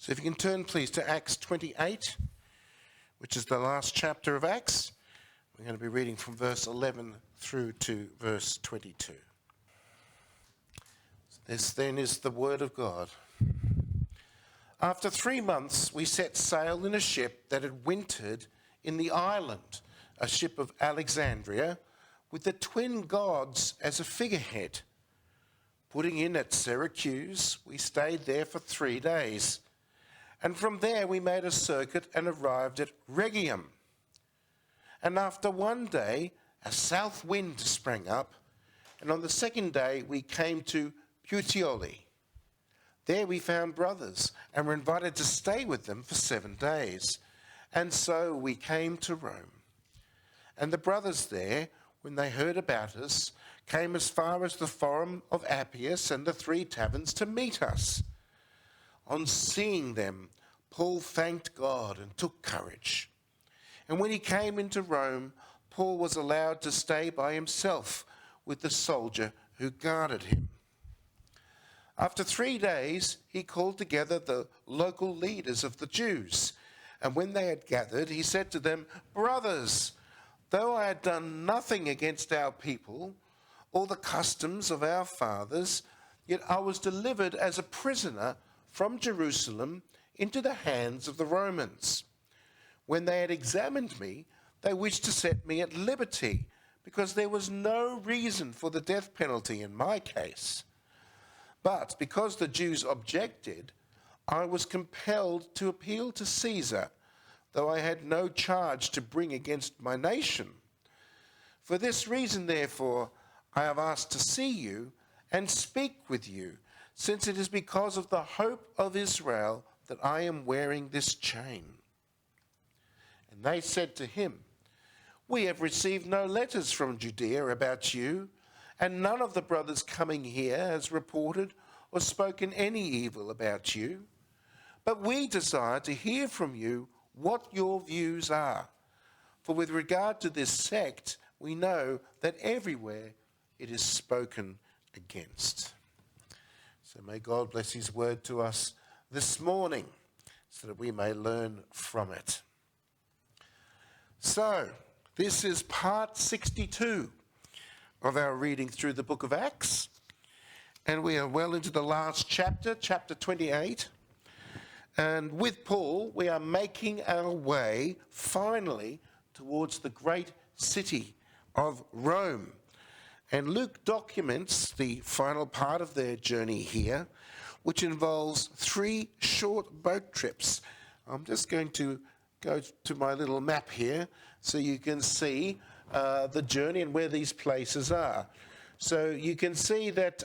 So if you can turn, please, to Acts 28, which is the last chapter of Acts. We're going to be reading from verse 11 through to verse 22. This then is the word of God. After 3 months, we set sail in a ship that had wintered in the island, a ship of Alexandria, with the twin gods as a figurehead. Putting in at Syracuse, we stayed there for 3 days. And from there we made a circuit and arrived at Rhegium. And after 1 day, a south wind sprang up, and on the second day we came to Puteoli. There we found brothers and were invited to stay with them for 7 days. And so we came to Rome. And the brothers there, when they heard about us, came as far as the Forum of Appius and the 3 taverns to meet us. On seeing them, Paul thanked God and took courage. And when he came into Rome, Paul was allowed to stay by himself with the soldier who guarded him. After 3 days, he called together the local leaders of the Jews. And when they had gathered, he said to them, "Brothers, though I had done nothing against our people or the customs of our fathers, yet I was delivered as a prisoner from Jerusalem into the hands of the Romans. When they had examined me, they wished to set me at liberty, because there was no reason for the death penalty in my case. But because the Jews objected, I was compelled to appeal to Caesar, though I had no charge to bring against my nation. For this reason, therefore, I have asked to see you and speak with you, since it is because of the hope of Israel that I am wearing this chain." And they said to him, "We have received no letters from Judea about you, and none of the brothers coming here has reported or spoken any evil about you. But we desire to hear from you what your views are. For with regard to this sect, we know that everywhere it is spoken against." So may God bless his word to us this morning so that we may learn from it. So, this is part 62 of our reading through the book of Acts. And we are well into the last chapter, chapter 28. And with Paul, we are making our way finally towards the great city of Rome. And Luke documents the final part of their journey here, which involves 3 short boat trips. I'm just going to go to my little map here so you can see the journey and where these places are. So you can see that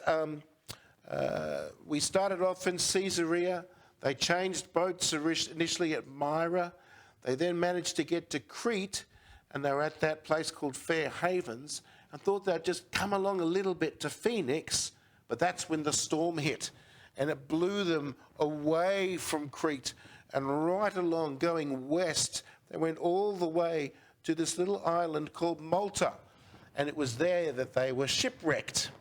we started off in Caesarea. They changed boats initially at Myra. They then managed to get to Crete, and they were at that place called Fair Havens, and thought they'd just come along a little bit to Phoenix, but that's when the storm hit, and it blew them away from Crete and right along going west. They went all the way to this little island called Malta, and it was there that they were shipwrecked.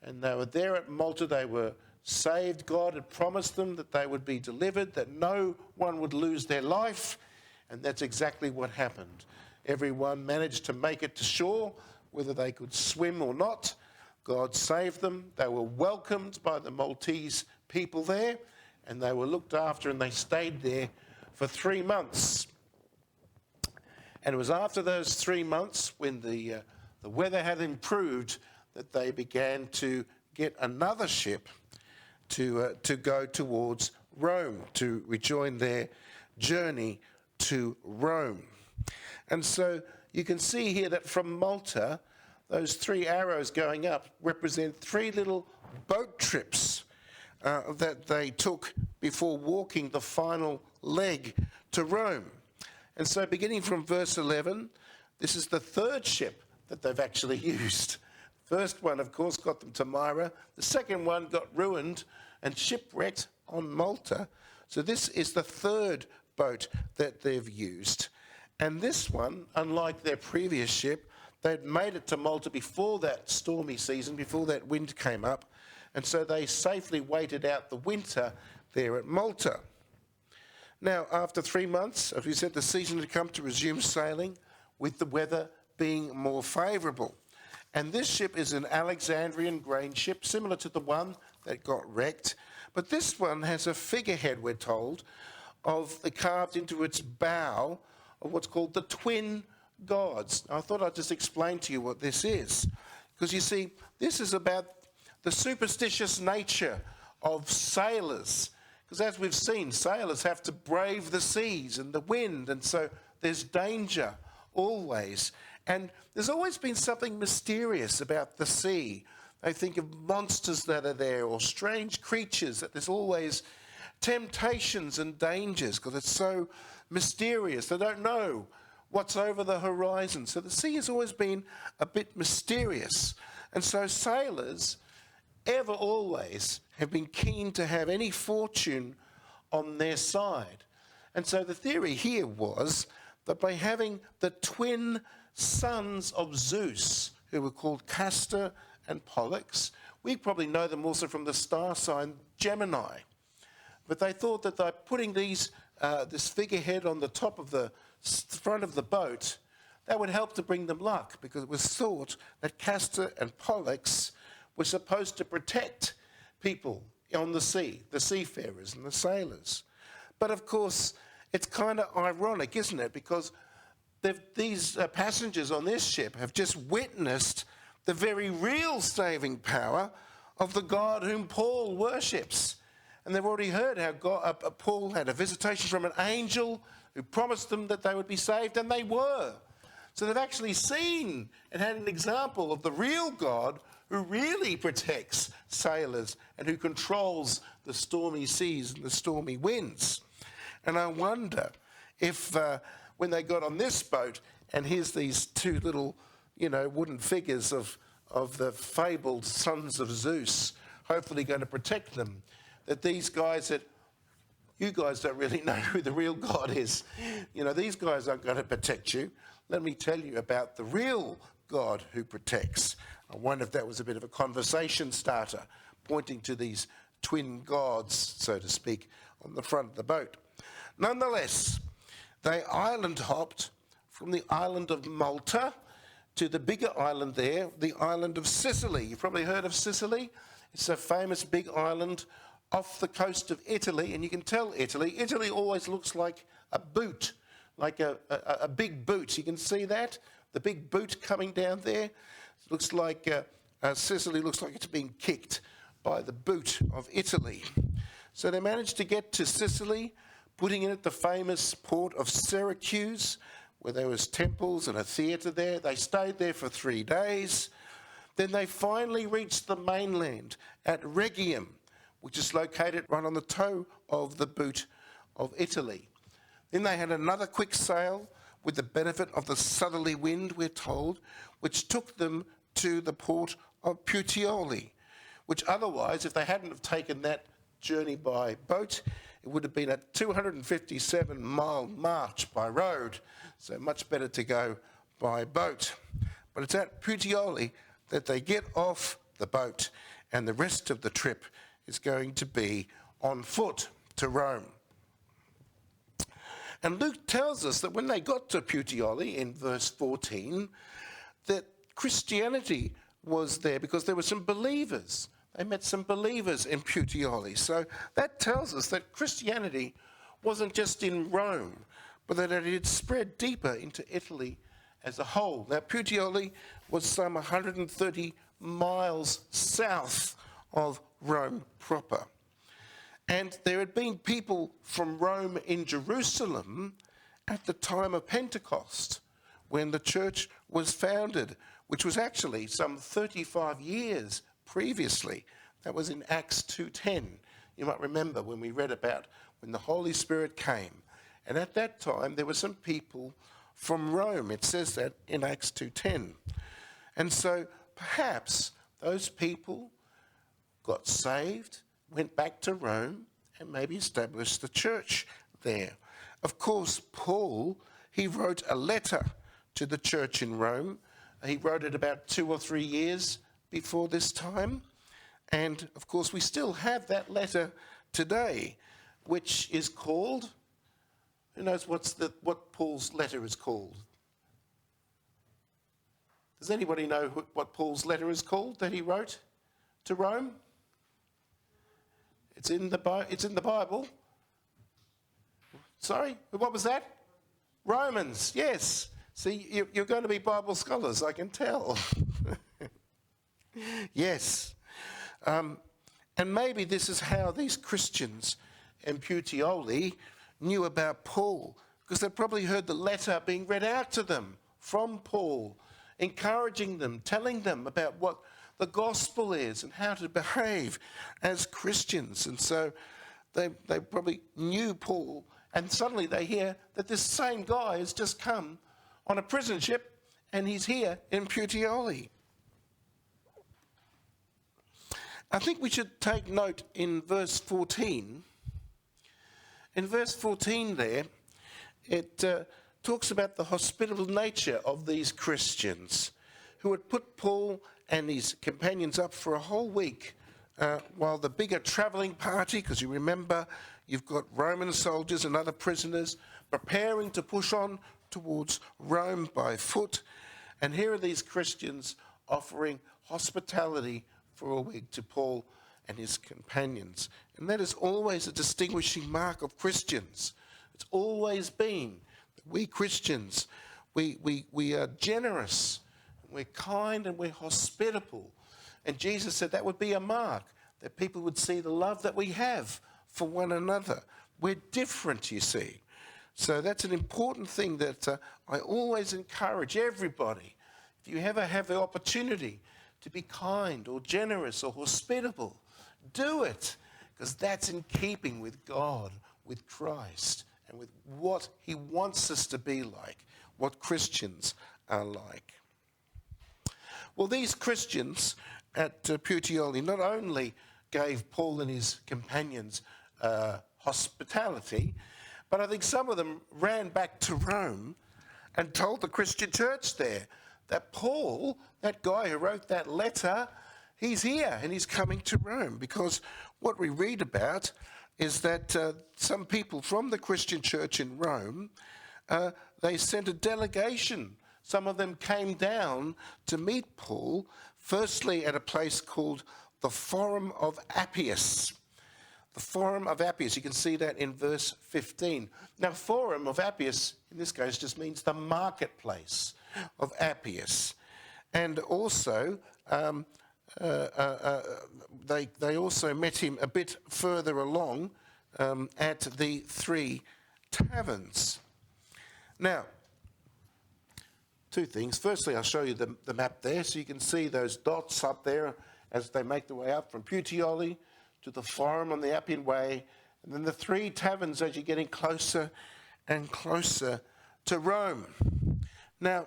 And they were there at Malta. They were saved. God had promised them that they would be delivered, that no one would lose their life, and that's exactly what happened. Everyone managed to make it to shore, whether they could swim or not. God saved them. They were welcomed by the Maltese people there, and they were looked after, and they stayed there for 3 months. And it was after those 3 months, when the weather had improved, that they began to get another ship to go towards Rome, to rejoin their journey to Rome. And so you can see here that from Malta, those 3 arrows going up represent 3 little boat trips that they took before walking the final leg to Rome. And so beginning from verse 11, this is the 3rd ship that they've actually used. First one, of course, got them to Myra. The second one got ruined and shipwrecked on Malta. So this is the 3rd boat that they've used. And this one, unlike their previous ship, they'd made it to Malta before that stormy season, before that wind came up. And so they safely waited out the winter there at Malta. Now, after 3 months, as we said, the season had come to resume sailing, with the weather being more favourable. And this ship is an Alexandrian grain ship, similar to the one that got wrecked. But this one has a figurehead, we're told, carved into its bow of what's called the twin gods. Now, I thought I'd just explain to you what this is. Because you see, this is about the superstitious nature of sailors. Because as we've seen, sailors have to brave the seas and the wind, and so there's danger always. And there's always been something mysterious about the sea. They think of monsters that are there or strange creatures, that there's always temptations and dangers because it's so mysterious. They don't know what's over the horizon. So the sea has always been a bit mysterious. And so sailors, ever always, have been keen to have any fortune on their side. And so the theory here was that by having the twin sons of Zeus, who were called Castor and Pollux, we probably know them also from the star sign Gemini. But they thought that by putting this figurehead on the top of the front of the boat, that would help to bring them luck, because it was thought that Castor and Pollux were supposed to protect people on the sea, the seafarers and the sailors. But of course, it's kind of ironic, isn't it? Because these passengers on this ship have just witnessed the very real saving power of the God whom Paul worships. And they've already heard how Paul had a visitation from an angel who promised them that they would be saved, and they were. So they've actually seen and had an example of the real God who really protects sailors and who controls the stormy seas and the stormy winds. And I wonder if when they got on this boat, and here's these two little, wooden figures of the fabled sons of Zeus, hopefully going to protect them, that these guys that you guys don't really know who the real God is. These guys aren't going to protect you. Let me tell you about the real God who protects. I wonder if that was a bit of a conversation starter, pointing to these twin gods, so to speak, on the front of the boat. Nonetheless, they island hopped from the island of Malta to the bigger island there, the island of Sicily. You've probably heard of Sicily. It's a famous big island off the coast of Italy, and you can tell Italy always looks like a boot, like a big boot. You can see that, the big boot coming down there. It looks like Sicily looks like it's being kicked by the boot of Italy. So they managed to get to Sicily, putting in at the famous port of Syracuse, where there was temples and a theatre there. They stayed there for 3 days. Then they finally reached the mainland at Rhegium, which is located right on the toe of the boot of Italy. Then they had another quick sail with the benefit of the southerly wind, we're told, which took them to the port of Puteoli, which otherwise, if they hadn't have taken that journey by boat, it would have been a 257-mile march by road, so much better to go by boat. But it's at Puteoli that they get off the boat, and the rest of the trip is going to be on foot to Rome. And Luke tells us that when they got to Puteoli in verse 14, that Christianity was there because there were some believers. They met some believers in Puteoli. So that tells us that Christianity wasn't just in Rome, but that it had spread deeper into Italy as a whole. Now, Puteoli was some 130 miles south of Rome proper. And there had been people from Rome in Jerusalem at the time of Pentecost, when the church was founded, which was actually some 35 years previously. That was in Acts 2:10. You might remember when we read about when the Holy Spirit came. And at that time, there were some people from Rome. It says that in Acts 2:10. And so perhaps those people got saved, went back to Rome, and maybe established the church there. Of course, Paul, he wrote a letter to the church in Rome. He wrote it about 2 or 3 years before this time. And, of course, we still have that letter today, which is called Who knows what Paul's letter is called? Does anybody know what Paul's letter is called that he wrote to Rome? It's in the Bible. Sorry, what was that? Romans, yes. See, you're going to be Bible scholars, I can tell. Yes. And maybe this is how these Christians in Puteoli knew about Paul, because they probably heard the letter being read out to them from Paul, encouraging them, telling them about what the gospel is and how to behave as Christians. And so they probably knew Paul, and suddenly they hear that this same guy has just come on a prison ship and he's here in Puteoli. I think we should take note in verse 14. In verse 14 there, it talks about the hospitable nature of these Christians who had put Paul and his companions up for a whole week while the bigger travelling party, because you remember you've got Roman soldiers and other prisoners preparing to push on towards Rome by foot. And here are these Christians offering hospitality for a week to Paul and his companions. And that is always a distinguishing mark of Christians. It's always been that we Christians, we are generous, we're kind, and we're hospitable. And Jesus said that would be a mark, that people would see the love that we have for one another. We're different, you see. So that's an important thing that I always encourage everybody. If you ever have the opportunity to be kind or generous or hospitable, do it, because that's in keeping with God, with Christ, and with what he wants us to be like, what Christians are like. Well, these Christians at Puteoli not only gave Paul and his companions hospitality, but I think some of them ran back to Rome and told the Christian church there that Paul, that guy who wrote that letter, he's here and he's coming to Rome. Because what we read about is that some people from the Christian church in Rome, they sent a delegation. Some of them came down to meet Paul, firstly at a place called the Forum of Appius. The Forum of Appius, you can see that in verse 15. Now, Forum of Appius, in this case, just means the marketplace of Appius. And also, they also met him a bit further along at the Three Taverns. Now, two things. Firstly, I'll show you the map there, so you can see those dots up there as they make their way up from Puteoli to the Forum on the Appian Way, and then the Three Taverns as you're getting closer and closer to Rome. Now,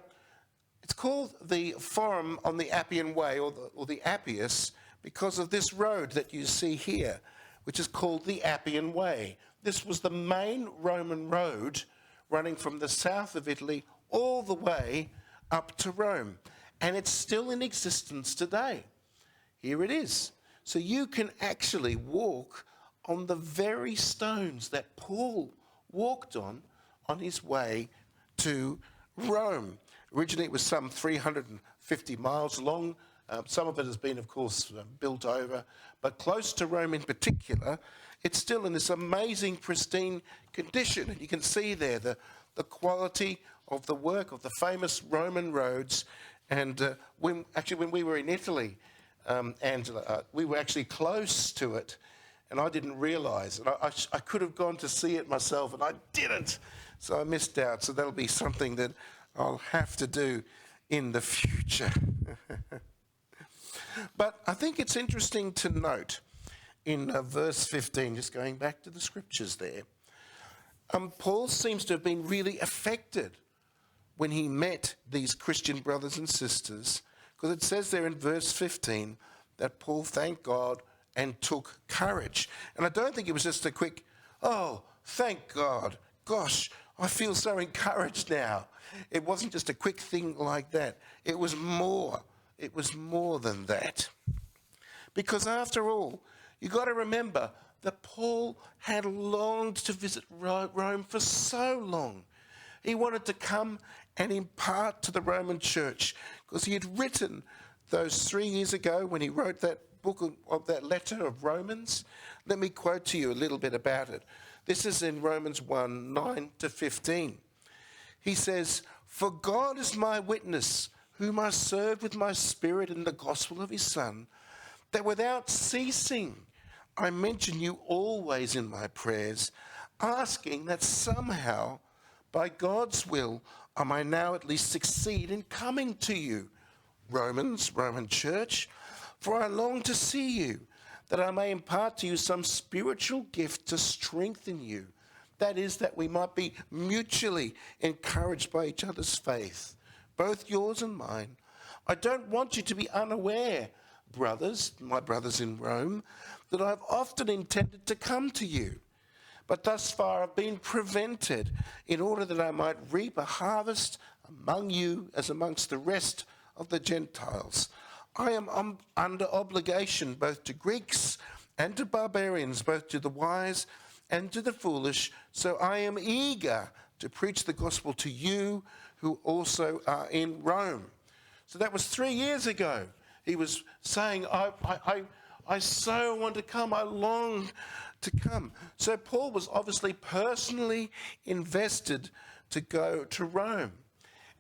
it's called the Forum on the Appian Way, or the Appius, because of this road that you see here, which is called the Appian Way. This was the main Roman road running from the south of Italy all the way up to Rome. And it's still in existence today. Here it is. So you can actually walk on the very stones that Paul walked on his way to Rome. Originally, it was some 350 miles long. Some of it has been, of course, built over. But close to Rome in particular, it's still in this amazing, pristine condition. And you can see there the quality of the work of the famous Roman roads. And when we were in Italy, Angela, we were actually close to it, and I didn't realise. And I could have gone to see it myself, and I didn't. So I missed out. So that'll be something that I'll have to do in the future. But I think it's interesting to note in verse 15, just going back to the scriptures there, Paul seems to have been really affected when he met these Christian brothers and sisters, because it says there in verse 15 that Paul thanked God and took courage. And I don't think it was just a quick, oh, thank God, gosh, I feel so encouraged now. It wasn't just a quick thing like that. It was more. It was more than that. Because after all, you've got to remember that Paul had longed to visit Rome for so long. He wanted to come and impart to the Roman church, because he had written those 3 years ago when he wrote that book of that letter of Romans. Let me quote to you a little bit about it. This is in Romans 1, 9 to 15. He says, "For God is my witness, whom I serve with my spirit in the gospel of his Son, that without ceasing I mention you always in my prayers, asking that somehow, by God's will, I may now at least succeed in coming to you, Roman church, for I long to see you, that I may impart to you some spiritual gift to strengthen you. That is, that we might be mutually encouraged by each other's faith, both yours and mine. I don't want you to be unaware, brothers, my brothers in Rome, that I've often intended to come to you, but thus far I've been prevented, in order that I might reap a harvest among you as amongst the rest of the Gentiles. I am under obligation both to Greeks and to barbarians, both to the wise and to the foolish, so I am eager to preach the gospel to you who also are in Rome." So that was 3 years ago. He was saying, I so want to come, I long to come. So Paul was obviously personally invested to go to Rome.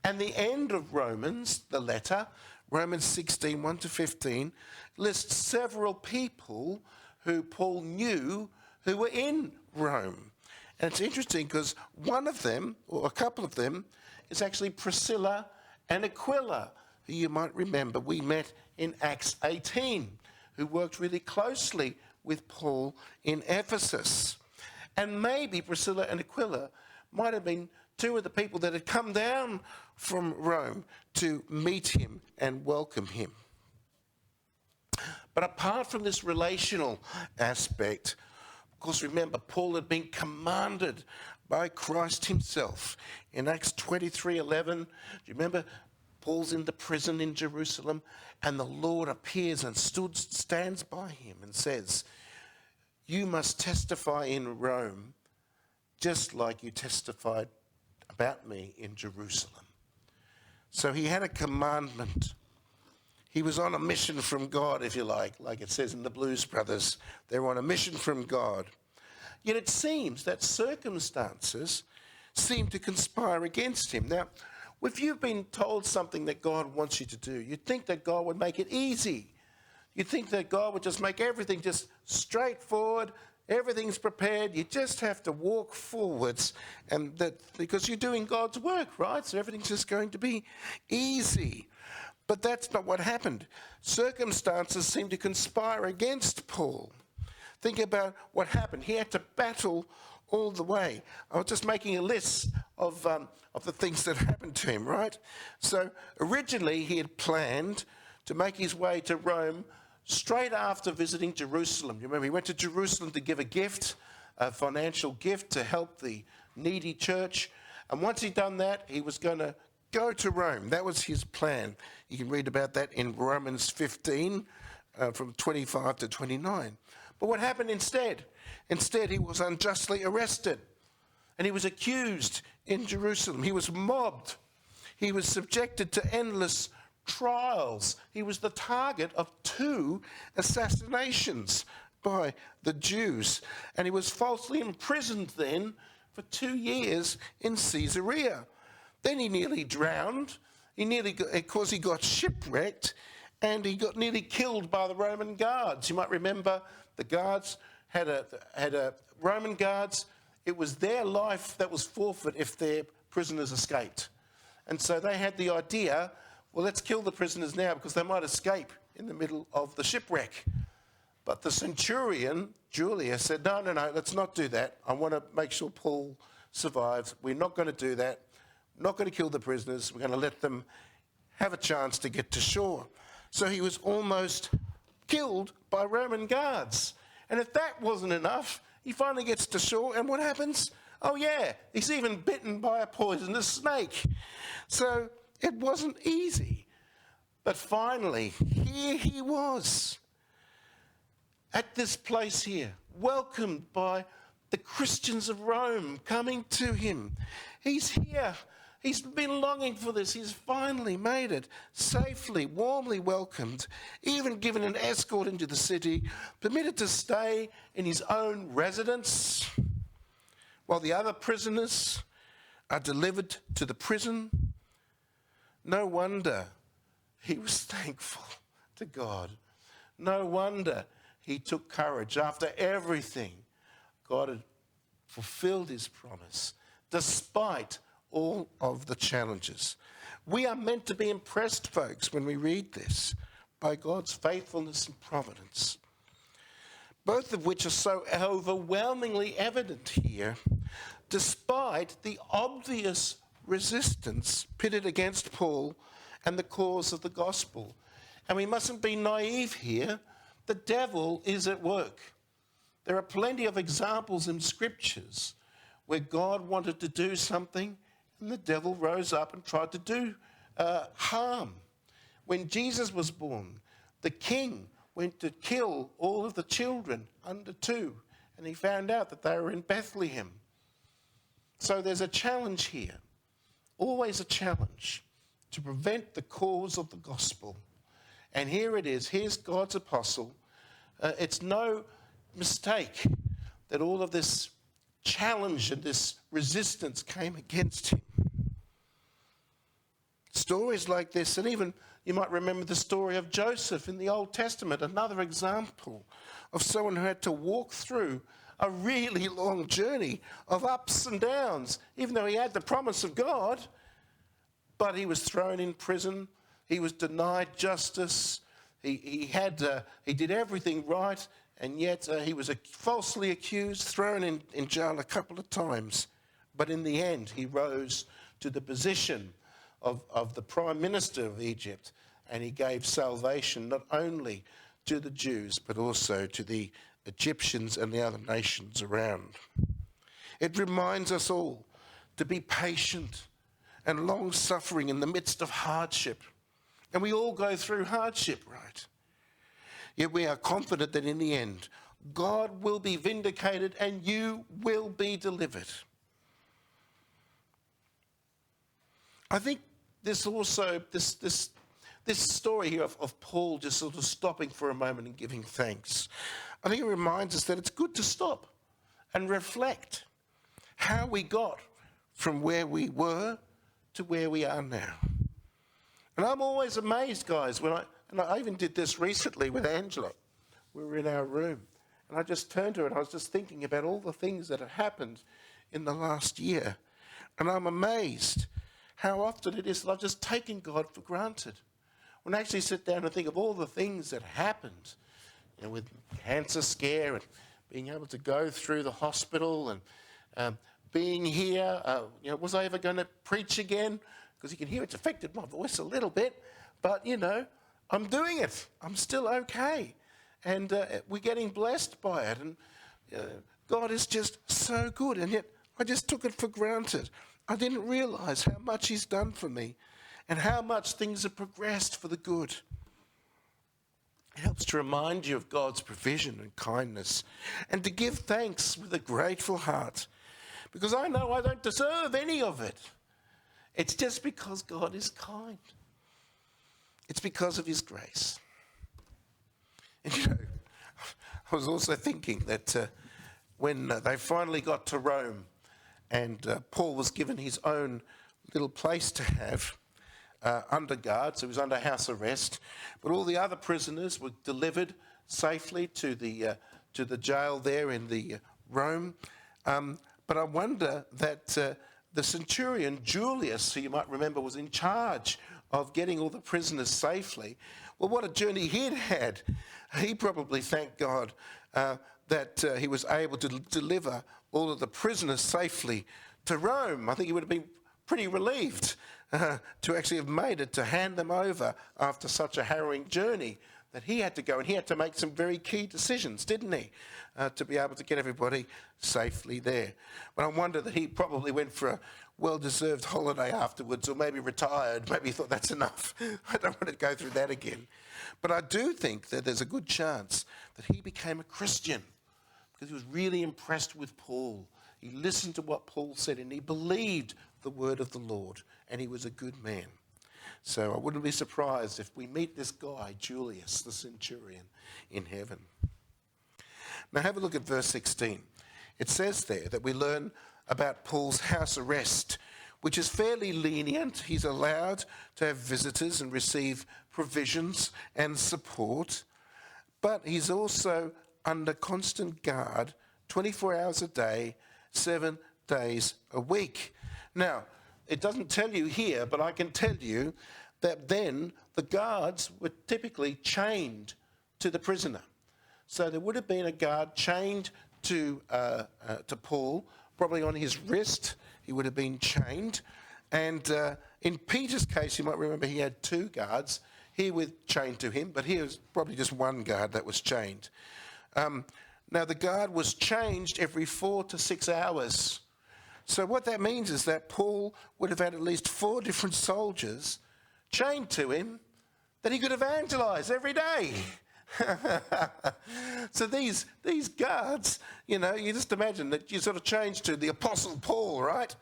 And the end of Romans, the letter, Romans 16, 1 to 15, lists several people who Paul knew who were in Rome. And it's interesting because one of them, or a couple of them, is actually Priscilla and Aquila, who you might remember we met in Acts 18, who worked really closely with Paul in Ephesus. And maybe Priscilla and Aquila might have been two of the people that had come down from Rome to meet him and welcome him. But apart from this relational aspect, of course, remember, Paul had been commanded by Christ himself. In Acts 23:11, do you remember Paul's in the prison in Jerusalem, and the Lord appears and stands by him and says, "You must testify in Rome just like you testified about me in Jerusalem." So he had a commandment. He was on a mission from God, if you like it says in the Blues Brothers. They were on a mission from God. Yet it seems that circumstances seem to conspire against him. Now, if you've been told something that God wants you to do, you'd think that God would make it easy. You'd think that God would just make everything just straightforward. Everything's prepared. You just have to walk forwards, and that because you're doing God's work, right? So everything's just going to be easy. But that's not what happened. Circumstances seem to conspire against Paul. Think about what happened. He had to battle all the way. I was just making a list of the things that happened to him, right? So originally he had planned to make his way to Rome straight after visiting Jerusalem. You remember, he went to Jerusalem to give a gift, a financial gift to help the needy church. And once he'd done that, he was going to go to Rome. That was his plan. You can read about that in Romans 15 from 25 to 29. But what happened instead? Instead, he was unjustly arrested, and he was accused in Jerusalem. He was mobbed. He was subjected to endless trials. He was the target of 2 assassinations by the Jews, and he was falsely imprisoned then for 2 years in Caesarea. Then he nearly drowned. Of course, he got shipwrecked, and he got nearly killed by the Roman guards. You might remember the guards had a Roman guards. It was their life that was forfeit if their prisoners escaped. And so they had the idea, well, let's kill the prisoners now because they might escape in the middle of the shipwreck. But the centurion, Julius, said, no, let's not do that. I want to make sure Paul survives. We're not going to do that. We're not going to kill the prisoners. We're going to let them have a chance to get to shore. So he was almost killed by Roman guards. And if that wasn't enough, he finally gets to shore, and what happens? Oh yeah, he's even bitten by a poisonous snake. So it wasn't easy. But finally, here he was, at this place here, welcomed by the Christians of Rome coming to him. He's here. He's been longing for this. He's finally made it, safely, warmly welcomed, even given an escort into the city, permitted to stay in his own residence, while the other prisoners are delivered to the prison. No wonder he was thankful to God. No wonder he took courage. After everything, God had fulfilled his promise, despite all of the challenges. We are meant to be impressed, folks, when we read this, by God's faithfulness and providence, both of which are so overwhelmingly evident here, despite the obvious resistance pitted against Paul and the cause of the gospel. And we mustn't be naive here. The devil is at work. There are plenty of examples in scriptures where God wanted to do something and the devil rose up and tried to do harm. When Jesus was born, the king went to kill all of the children under 2, and he found out that they were in Bethlehem. So there's a challenge here, always a challenge, to prevent the cause of the gospel. And here it is. Here's God's apostle. It's no mistake that all of this challenge and this resistance came against him. Stories like this, and even you might remember the story of Joseph in the Old Testament, another example of someone who had to walk through a really long journey of ups and downs, even though he had the promise of God, but he was thrown in prison, he was denied justice, he did everything right, and yet he was falsely accused, thrown in jail a couple of times. But in the end, he rose to the position of the Prime Minister of Egypt, and he gave salvation not only to the Jews, but also to the Egyptians and the other nations around. It reminds us all to be patient and long-suffering in the midst of hardship. And we all go through hardship, right? Yet we are confident that in the end, God will be vindicated and you will be delivered. I think this also, this story here of Paul just sort of stopping for a moment and giving thanks, I think it reminds us that it's good to stop and reflect how we got from where we were to where we are now. And I'm always amazed, guys, and I even did this recently with Angela. We were in our room, and I just turned to her and I was just thinking about all the things that had happened in the last year. And I'm amazed how often it is that I've just taken God for granted. When I actually sit down and think of all the things that happened, with cancer scare and being able to go through the hospital and being here, was I ever going to preach again? Because you can hear it's affected my voice a little bit, but I'm doing it. I'm still okay. And we're getting blessed by it. And God is just so good. And yet I just took it for granted. I didn't realise how much he's done for me and how much things have progressed for the good. It helps to remind you of God's provision and kindness and to give thanks with a grateful heart, because I know I don't deserve any of it. It's just because God is kind. It's because of his grace. And I was also thinking that when they finally got to Rome and Paul was given his own little place to have under guard, so he was under house arrest, but all the other prisoners were delivered safely to the jail there in the Rome. But I wonder that the centurion Julius, who you might remember was in charge of getting all the prisoners safely, well, what a journey he'd had. He probably thanked God that he was able to deliver all of the prisoners safely to Rome. I think he would have been pretty relieved to actually have made it, to hand them over after such a harrowing journey that he had to go. And he had to make some very key decisions, didn't he, to be able to get everybody safely there. But I wonder that he probably went for a well-deserved holiday afterwards, or maybe retired. Maybe he thought, that's enough. I don't want to go through that again. But I do think that there's a good chance that he became a Christian, because he was really impressed with Paul. He listened to what Paul said and he believed the word of the Lord, and he was a good man. So I wouldn't be surprised if we meet this guy, Julius, the centurion, in heaven. Now have a look at verse 16. It says there that we learn about Paul's house arrest, which is fairly lenient. He's allowed to have visitors and receive provisions and support, but he's also under constant guard 24 hours a day, 7 days a week. Now, it doesn't tell you here, but I can tell you that then the guards were typically chained to the prisoner. So there would have been a guard chained to Paul, probably on his wrist. He would have been chained. And in Peter's case, you might remember he had 2 guards. He was chained to him, but here was probably just 1 guard that was chained. Now, the guard was changed every 4 to 6 hours. So what that means is that Paul would have had at least 4 different soldiers chained to him that he could evangelize every day. So these guards, you just imagine that you sort of change to the Apostle Paul, right?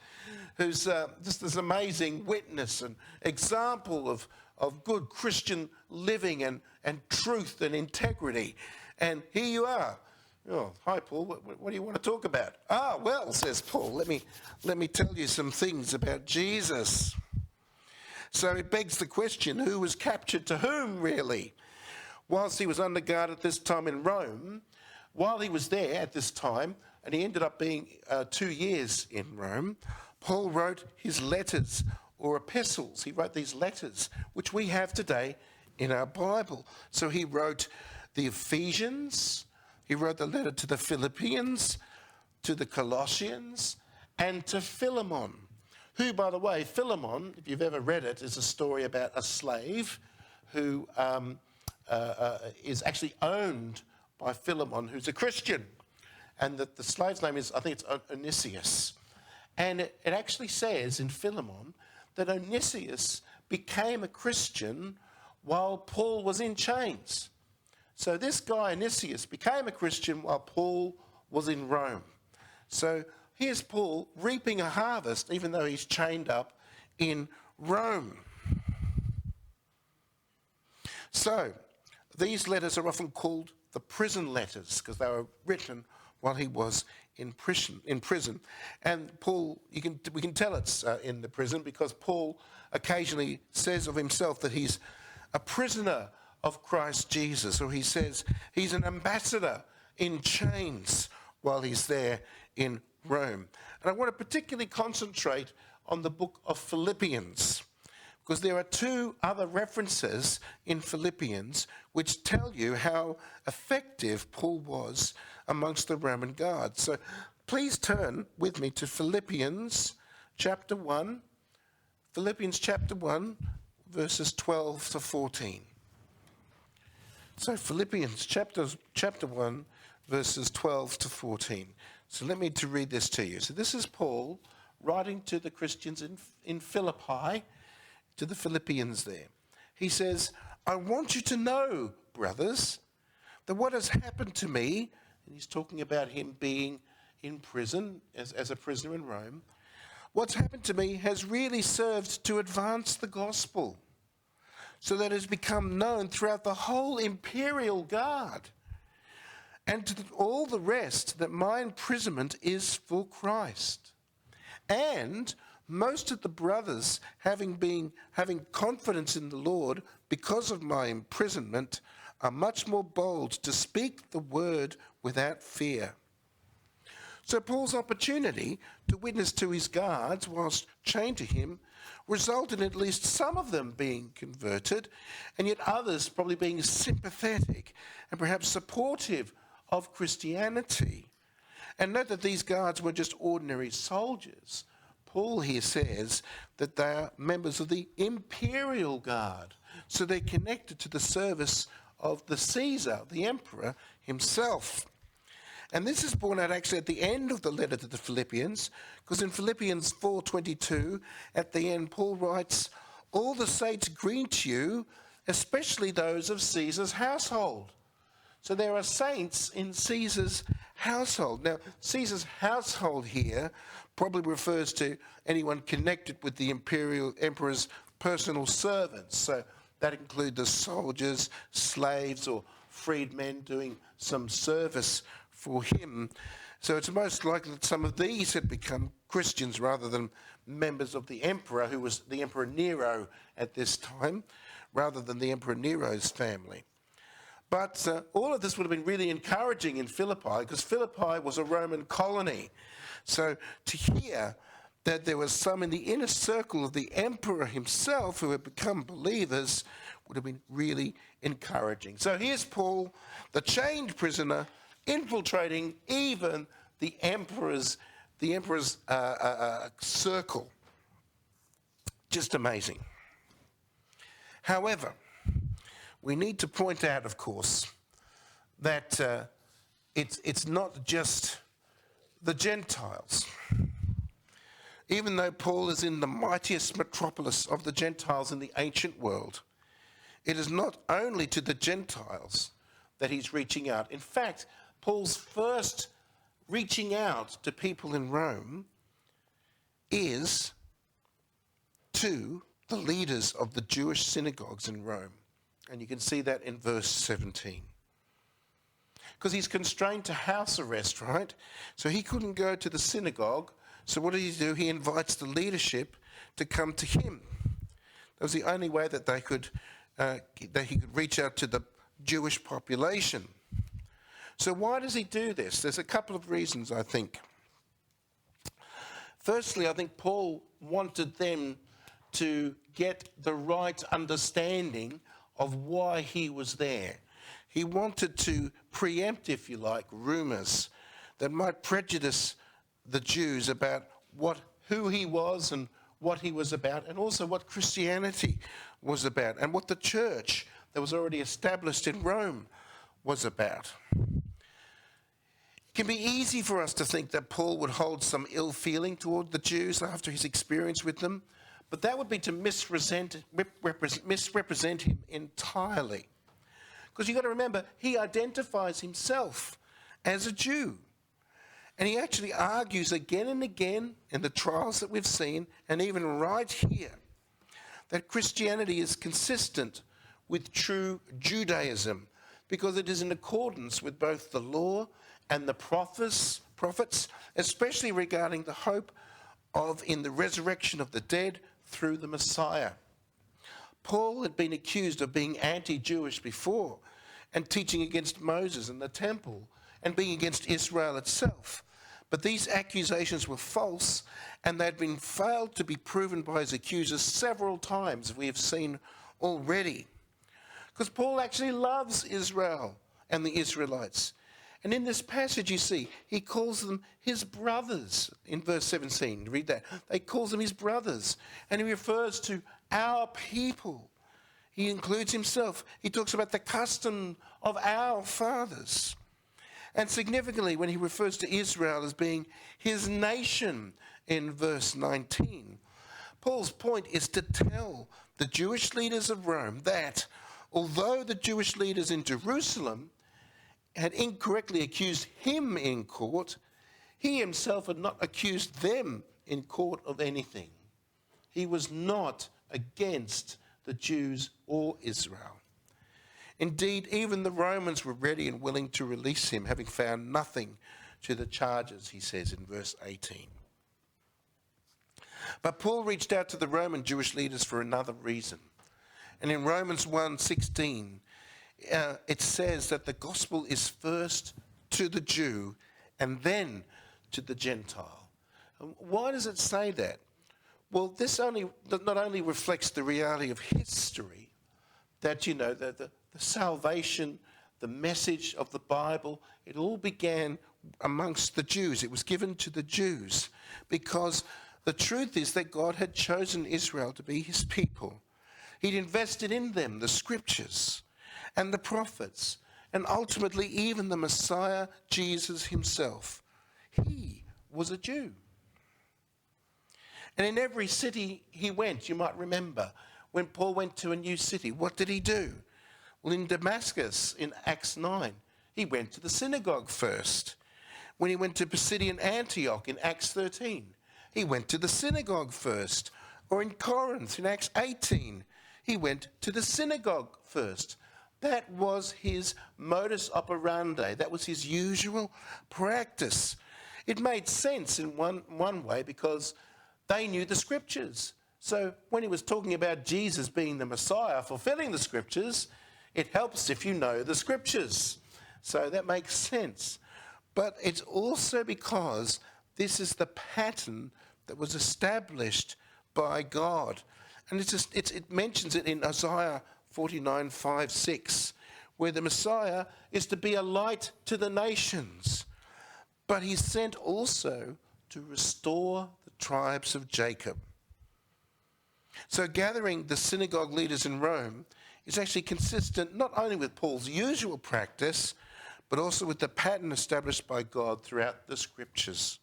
Who's just this amazing witness and example of good Christian living and truth and integrity. And here you are. Oh, hi, Paul. What do you want to talk about? Ah, well, says Paul, let me tell you some things about Jesus. So it begs the question, who was captured to whom, really? Whilst he was under guard at this time in Rome, while he was there at this time, and he ended up being 2 years in Rome, Paul wrote his letters or epistles. He wrote these letters, which we have today in our Bible. So he wrote the Ephesians, he wrote the letter to the Philippians, to the Colossians, and to Philemon, who, by the way, Philemon, if you've ever read it, is a story about a slave who is actually owned by Philemon, who's a Christian. And the slave's name is, I think it's Onesius. And it actually says in Philemon that Onesius became a Christian while Paul was in chains. So this guy, Onesius, became a Christian while Paul was in Rome. So here's Paul reaping a harvest, even though he's chained up in Rome. So these letters are often called the prison letters because they were written while he was in prison. And Paul, we can tell it's in the prison because Paul occasionally says of himself that he's a prisoner of Christ Jesus, or he says he's an ambassador in chains while he's there in Rome. And I want to particularly concentrate on the book of Philippians, because there are 2 other references in Philippians which tell you how effective Paul was amongst the Roman guards. So please turn with me to Philippians chapter 1, verses 12 to 14. So Philippians chapter 1, verses 12 to 14. So let me to read this to you. So this is Paul writing to the Christians in Philippi, to the Philippians there. He says, I want you to know, brothers, that what has happened to me, and he's talking about him being in prison, as a prisoner in Rome, what's happened to me has really served to advance the gospel, so that it has become known throughout the whole imperial guard, and to all the rest that my imprisonment is for Christ. And most of the brothers, having confidence in the Lord because of my imprisonment, are much more bold to speak the word without fear. So Paul's opportunity to witness to his guards whilst chained to him resulted in at least some of them being converted, and yet others probably being sympathetic and perhaps supportive of Christianity. And note that these guards were just ordinary soldiers. Paul here says that they are members of the imperial guard, so they're connected to the service of the Caesar, the emperor himself. And this is borne out actually at the end of the letter to the Philippians, because in Philippians 4:22, at the end, Paul writes, all the saints greet you, especially those of Caesar's household. So there are saints in Caesar's household. Now, Caesar's household here probably refers to anyone connected with the imperial emperor's personal servants. So that include the soldiers, slaves, or freedmen doing some service for him. So it's most likely that some of these had become Christians rather than members of the emperor, who was the Emperor Nero at this time, rather than the Emperor Nero's family. But all of this would have been really encouraging in Philippi, because Philippi was a Roman colony. So to hear that there was some in the inner circle of the emperor himself who had become believers would have been really encouraging. So here's Paul, the chained prisoner, infiltrating even the emperor's circle. Just amazing. However, we need to point out, of course, that it's not just the Gentiles. Even though Paul is in the mightiest metropolis of the Gentiles in the ancient world, it is not only to the Gentiles that he's reaching out. In fact, Paul's first reaching out to people in Rome is to the leaders of the Jewish synagogues in Rome. And you can see that in verse 17. Because he's constrained to house arrest, right? So he couldn't go to the synagogue. So what did he do? He invites the leadership to come to him. That was the only way that he could reach out to the Jewish population. So why does he do this? There's a couple of reasons, I think. Firstly, I think Paul wanted them to get the right understanding of why he was there. He wanted to preempt, if you like, rumours that might prejudice the Jews about who he was and what he was about, and also what Christianity was about, and what the church that was already established in Rome was about. It can be easy for us to think that Paul would hold some ill feeling toward the Jews after his experience with them, but that would be to misrepresent him entirely. Because you've got to remember, he identifies himself as a Jew. And he actually argues again and again in the trials that we've seen, and even right here, that Christianity is consistent with true Judaism, because it is in accordance with both the law and the prophets, especially regarding the hope in the resurrection of the dead through the Messiah. Paul had been accused of being anti-Jewish before, and teaching against Moses and the temple, and being against Israel itself. But these accusations were false, and they had been failed to be proven by his accusers several times, we have seen already. Because Paul actually loves Israel and the Israelites. And in this passage, you see, he calls them his brothers in verse 17. Read that. He calls them his brothers. And he refers to our people. He includes himself. He talks about the custom of our fathers. And significantly, when he refers to Israel as being his nation in verse 19, Paul's point is to tell the Jewish leaders of Rome that although the Jewish leaders in Jerusalem had incorrectly accused him in court, he himself had not accused them in court of anything. He was not against the Jews or Israel. Indeed, even the Romans were ready and willing to release him, having found nothing to the charges, he says in verse 18. But Paul reached out to the Roman Jewish leaders for another reason. And in Romans 1:16, it says that the gospel is first to the Jew and then to the Gentile. Why does it say that? Well, this not only reflects the reality of history, that, the salvation, the message of the Bible, it all began amongst the Jews. It was given to the Jews because the truth is that God had chosen Israel to be his people. He'd invested in them the scriptures and the prophets, and ultimately even the Messiah, Jesus himself. He was a Jew. And in every city he went, you might remember, when Paul went to a new city, what did he do? Well, in Damascus, in Acts 9, he went to the synagogue first. when he went to Pisidian Antioch in Acts 13. He went to the synagogue first. Or in Corinth in Acts 18, he went to the synagogue first. That was his modus operandi. That was his usual practice. It made sense in one way because they knew the scriptures. So when he was talking about Jesus being the Messiah, fulfilling the scriptures, it helps if you know the scriptures. So that makes sense. But it's also because this is the pattern that was established by God. And it mentions it in Isaiah 49:5-6, where the Messiah is to be a light to the nations. But he's sent also to restore the tribes of Jacob. So gathering the synagogue leaders in Rome is actually consistent not only with Paul's usual practice, but also with the pattern established by God throughout the scriptures.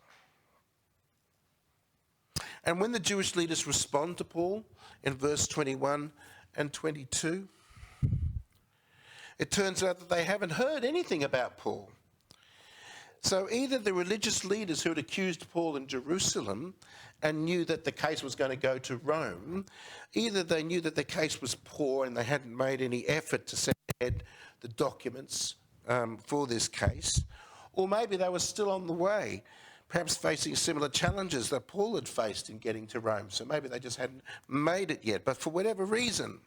And when the Jewish leaders respond to Paul in verse 21 and 22, it turns out that they haven't heard anything about Paul. So either the religious leaders who had accused Paul in Jerusalem and knew that the case was going to go to Rome, either they knew that the case was poor and they hadn't made any effort to send ahead the documents for this case, or maybe they were still on the way, perhaps facing similar challenges that Paul had faced in getting to Rome. So maybe they just hadn't made it yet. But for whatever reason,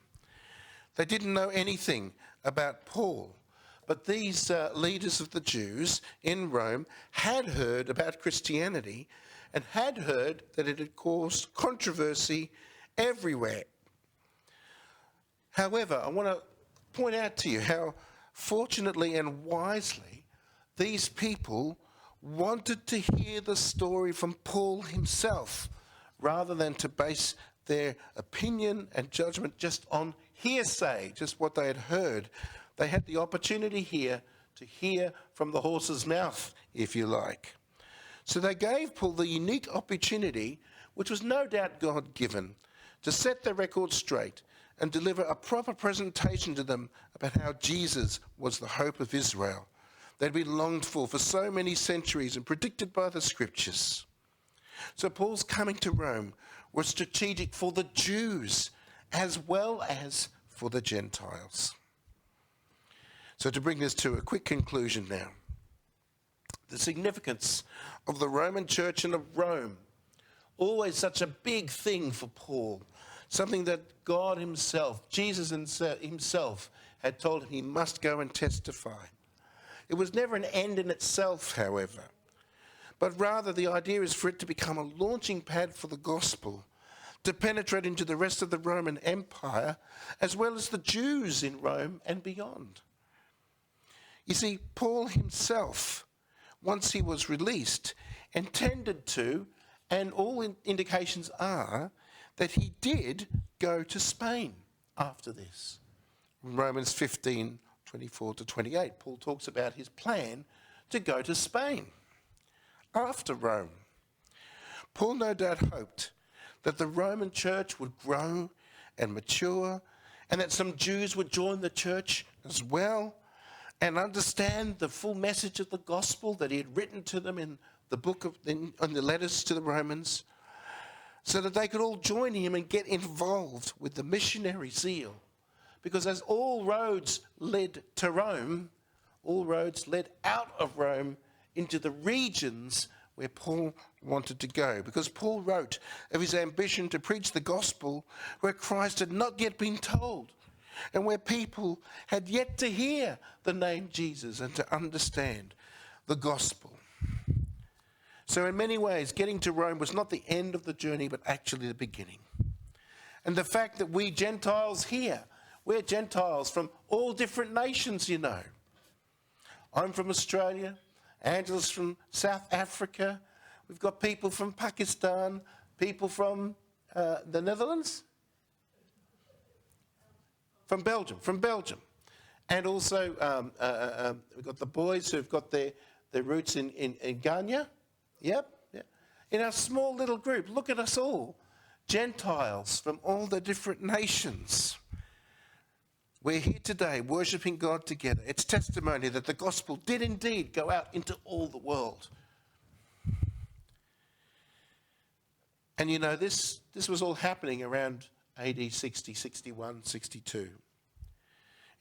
they didn't know anything about Paul. But these leaders of the Jews in Rome had heard about Christianity and had heard that it had caused controversy everywhere. However, I want to point out to you how fortunately and wisely these people wanted to hear the story from Paul himself rather than to base their opinion and judgment just on hearsay, just what they had heard. They had the opportunity here to hear from the horse's mouth, if you like. So they gave Paul the unique opportunity, which was no doubt God-given, to set their record straight and deliver a proper presentation to them about how Jesus was the hope of Israel. They'd been longed for so many centuries and predicted by the scriptures. So Paul's coming to Rome was strategic for the Jews as well as for the Gentiles. So to bring this to a quick conclusion now, the significance of the Roman Church and of Rome, always such a big thing for Paul, something that God himself, Jesus himself, had told him he must go and testify. It was never an end in itself, however, but rather the idea is for it to become a launching pad for the gospel, to penetrate into the rest of the Roman Empire, as well as the Jews in Rome and beyond. You see, Paul himself, once he was released, intended to, and all indications are, that he did go to Spain after this. In Romans 15:24-28, Paul talks about his plan to go to Spain after Rome. Paul no doubt hoped that the Roman church would grow and mature, and that some Jews would join the church as well and understand the full message of the gospel that he had written to them in the the letters to the Romans, so that they could all join him and get involved with the missionary zeal. Because as all roads led to Rome, all roads led out of Rome into the regions where Paul wanted to go. Because Paul wrote of his ambition to preach the gospel where Christ had not yet been told, and where people had yet to hear the name Jesus and to understand the gospel. So in many ways, getting to Rome was not the end of the journey, but actually the beginning. And the fact that we Gentiles here, we're Gentiles from all different nations, you know. I'm from Australia, Angela's from South Africa, we've got people from Pakistan, people from the Netherlands? From Belgium. And also we've got the boys who've got their roots in Ghana. Yep. In our small little group, look at us all, Gentiles from all the different nations. We're here today worshipping God together. It's testimony that the gospel did indeed go out into all the world. And you know, this was all happening around AD 60, 61, 62.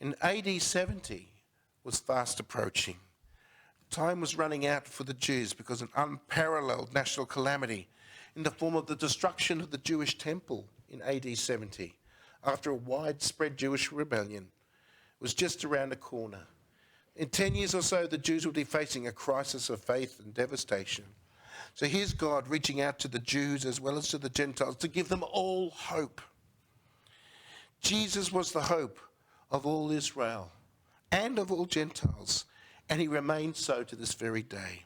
In AD 70 was fast approaching. Time was running out for the Jews because of an unparalleled national calamity in the form of the destruction of the Jewish temple in AD 70 after a widespread Jewish rebellion was just around the corner. In 10 years or so, the Jews will be facing a crisis of faith and devastation. So here's God reaching out to the Jews as well as to the Gentiles to give them all hope. Jesus was the hope of all Israel and of all Gentiles, and he remains so to this very day.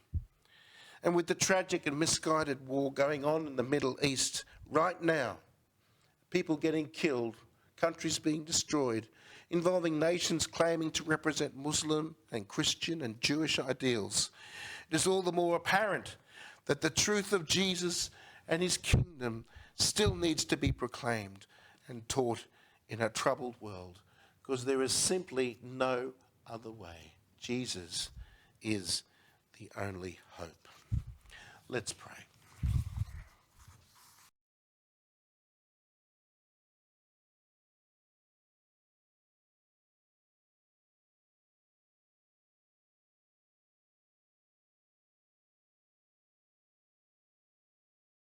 And with the tragic and misguided war going on in the Middle East right now, people getting killed, countries being destroyed, involving nations claiming to represent Muslim and Christian and Jewish ideals, it is all the more apparent that the truth of Jesus and his kingdom still needs to be proclaimed and taught in a troubled world, because there is simply no other way. Jesus is the only hope. Let's pray.